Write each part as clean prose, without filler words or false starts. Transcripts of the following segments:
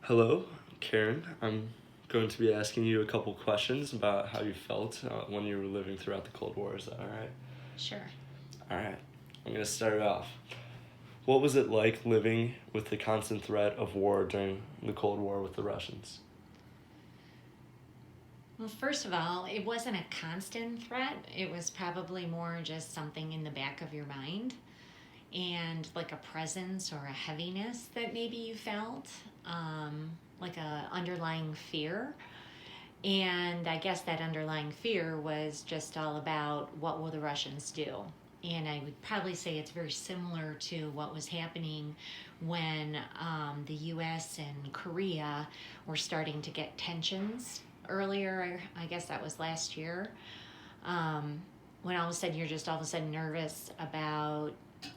Hello, Karen. I'm going to be asking you a couple questions about how you felt when you were living throughout the Cold War. Is that all right? Sure. All right. I'm going to start it off. What was it like living with the constant threat of war during the Cold War with the Russians? Well, first of all, it wasn't a constant threat. It was probably more just something in the back of your mind and like a presence or a heaviness that maybe you felt, like a underlying fear. And I guess that underlying fear was just all about what will the Russians do. And I would probably say it's very similar to what was happening when the US and Korea were starting to get tensions earlier. I guess that was last year. When all of a sudden you're just all of a sudden nervous about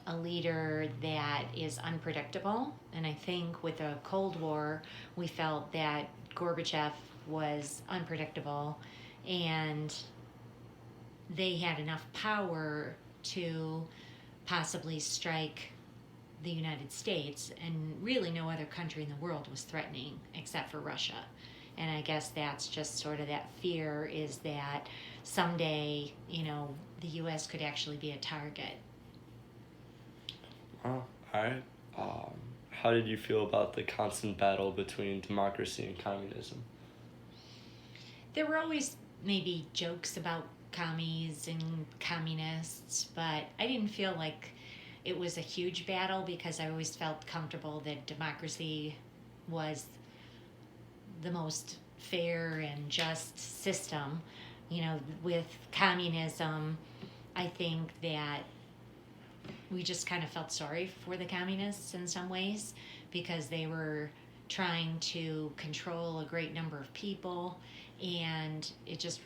a leader that is unpredictable. And I think with the Cold War, we felt that Gorbachev was unpredictable and they had enough power to possibly strike the United States, and really no other country in the world was threatening except for Russia. And I guess that's just sort of that fear is that someday, the US could actually be a target. Oh, all right. How did you feel about the constant battle between democracy and communism? There were always maybe jokes about commies and communists, but I didn't feel like it was a huge battle because I always felt comfortable that democracy was the most fair and just system. With communism, I think that we just kind of felt sorry for the communists in some ways because they were trying to control a great number of people and it just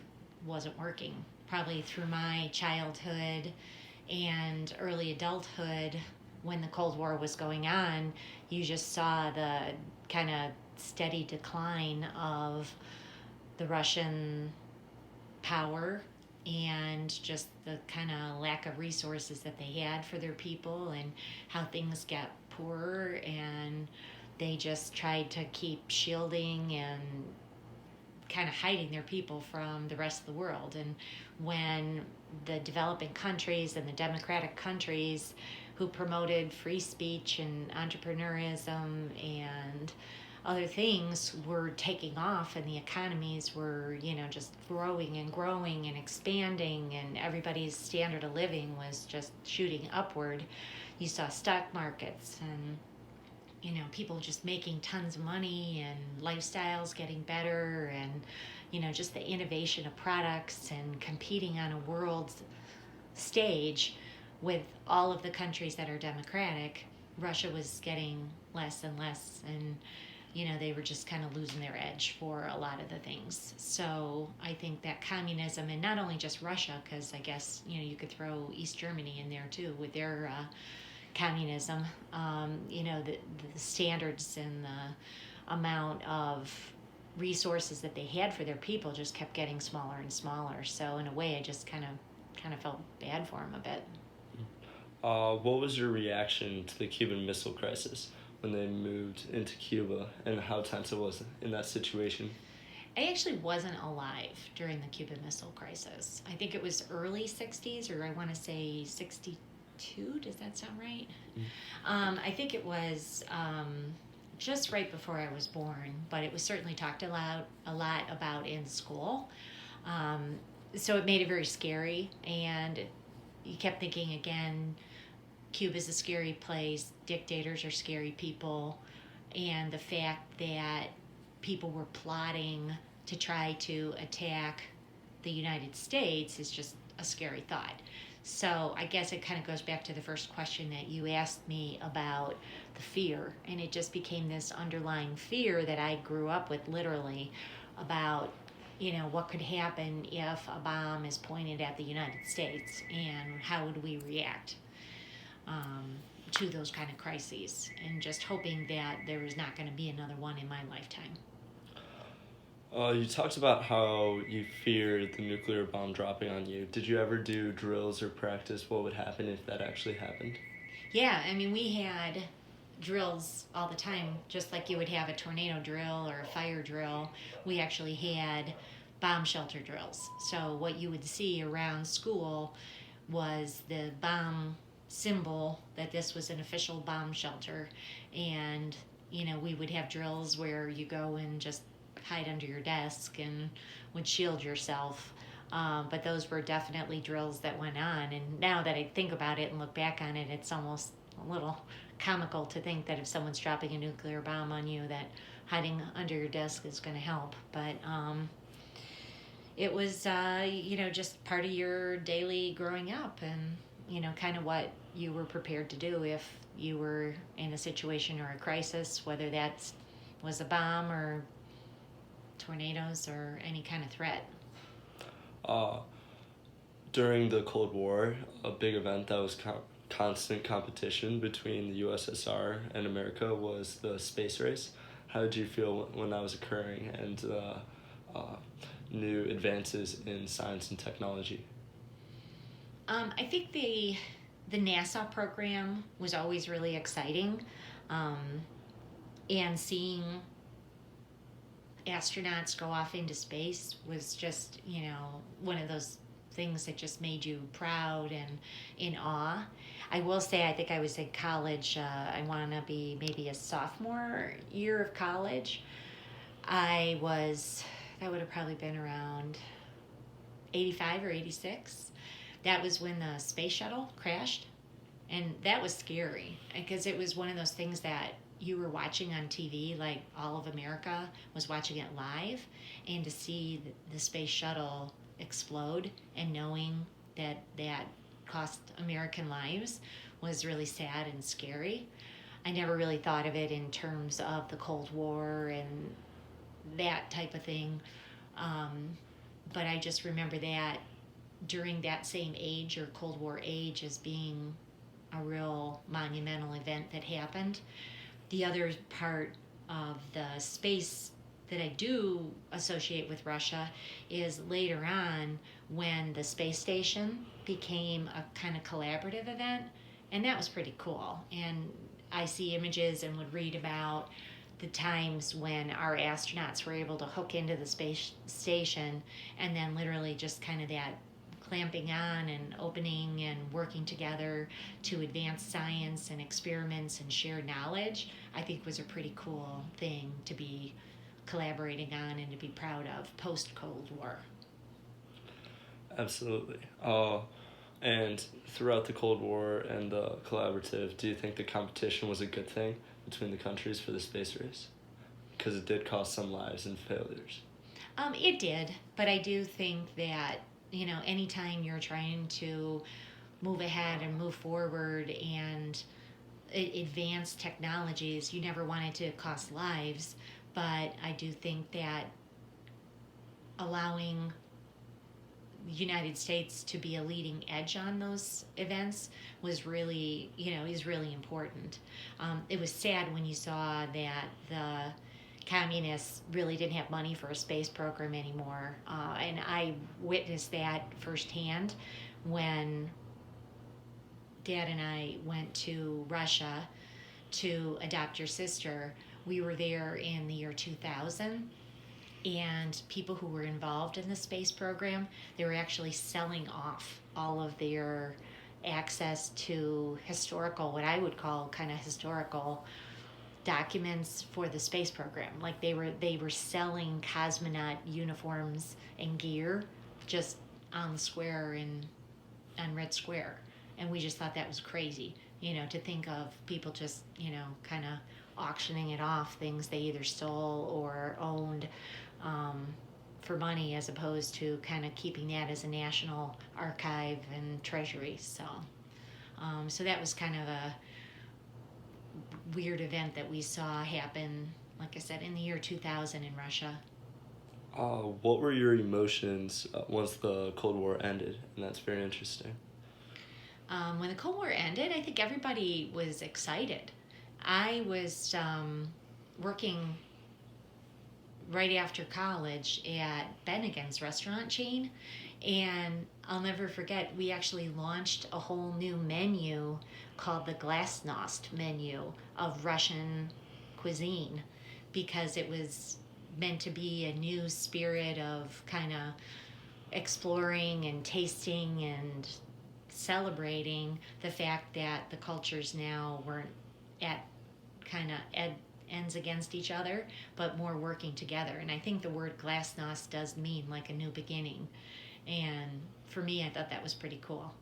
wasn't working. Probably through my childhood and early adulthood, when the Cold War was going on, you just saw the kind of steady decline of the Russian power and just the kind of lack of resources that they had for their people and how things got poorer, and they just tried to keep shielding and kind of hiding their people from the rest of the world. And when the developing countries and the democratic countries who promoted free speech and entrepreneurism and other things were taking off and the economies were, just growing and expanding and everybody's standard of living was just shooting upward, you saw stock markets and people just making tons of money and lifestyles getting better and just the innovation of products and competing on a world stage with all of the countries that are democratic. Russia was getting less and less, and they were just kind of losing their edge for a lot of the things. So I think that communism, and not only just Russia, because I guess you could throw East Germany in there too with their communism. The standards and the amount of resources that they had for their people just kept getting smaller and smaller. So in a way, I just kind of felt bad for them a bit. What was your reaction to the Cuban Missile Crisis when they moved into Cuba, and how tense it was in that situation? I actually wasn't alive during the Cuban Missile Crisis. I think it was early 60s, or I want to say 62. Does that sound right? I think it was just right before I was born, but it was certainly talked a lot about in school. So it made it very scary, and you kept thinking again, Cuba's a scary place, dictators are scary people, and the fact that people were plotting to try to attack the United States is just a scary thought. So I guess it kind of goes back to the first question that you asked me about the fear, and it just became this underlying fear that I grew up with literally about what could happen if a bomb is pointed at the United States and how would we react to those kind of crises, and just hoping that there is not going to be another one in my lifetime. You talked about how you feared the nuclear bomb dropping on you. Did you ever do drills or practice what would happen if that actually happened? Yeah, I mean, we had drills all the time, just like you would have a tornado drill or a fire drill. We actually had bomb shelter drills. So what you would see around school was the bomb symbol that this was an official bomb shelter. And we would have drills where you go and just hide under your desk and would shield yourself. But those were definitely drills that went on. And now that I think about it and look back on it, it's almost a little comical to think that if someone's dropping a nuclear bomb on you, that hiding under your desk is going to help. But it was, just part of your daily growing up, and kind of what you were prepared to do if you were in a situation or a crisis, whether that was a bomb or tornadoes or any kind of threat. During the Cold War, a big event that was constant competition between the USSR and America was the space race. How did you feel when that was occurring, and new advances in science and technology? I think the NASA program was always really exciting, and seeing astronauts go off into space was just one of those things that just made you proud and in awe. I will say, I think I was in college. I want to be maybe a sophomore year of college. That would have probably been around 85 or 86. That was when the space shuttle crashed. And that was scary because it was one of those things that you were watching on TV, like all of America was watching it live. And to see the space shuttle explode and knowing that cost American lives was really sad and scary. I never really thought of it in terms of the Cold War and that type of thing. But I just remember that during that same age or Cold War age as being a real monumental event that happened. The other part of the space that I do associate with Russia is later on when the space station became a kind of collaborative event, and that was pretty cool. And I see images and would read about the times when our astronauts were able to hook into the space station, and then literally just kind of that clamping on and opening and working together to advance science and experiments and share knowledge, I think was a pretty cool thing to be collaborating on and to be proud of post-Cold War. Absolutely. And throughout the Cold War and the collaborative, do you think the competition was a good thing between the countries for the space race? Because it did cost some lives and failures. It did, but I do think that anytime you're trying to move ahead and move forward and advance technologies, you never want it to cost lives. But I do think that allowing the United States to be a leading edge on those events was really, is really important. It was sad when you saw that the communists really didn't have money for a space program anymore. And I witnessed that firsthand when Dad and I went to Russia to adopt your sister. We were there in the year 2000, and people who were involved in the space program, they were actually selling off all of their access to historical, what I would call kind of historical documents for the space program. Like they were selling cosmonaut uniforms and gear just on the square on Red Square. And we just thought that was crazy, to think of people just, kind of auctioning it off, things they either stole or owned for money, as opposed to kind of keeping that as a national archive and treasury. So that was kind of a weird event that we saw happen, like I said, in the year 2000 in Russia. What were your emotions once the Cold War ended? And that's very interesting. When the Cold War ended, I think everybody was excited. I was working right after college at Bennigan's restaurant chain, And I'll never forget, we actually launched a whole new menu called the Glasnost menu of Russian cuisine, because it was meant to be a new spirit of kind of exploring and tasting and celebrating the fact that the cultures now weren't at kind of ends against each other, but more working together. And I think the word glasnost does mean like a new beginning. And for me, I thought that was pretty cool.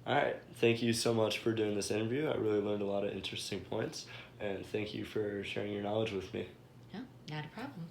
All right. Thank you so much for doing this interview. I really learned a lot of interesting points, and thank you for sharing your knowledge with me. No, not a problem.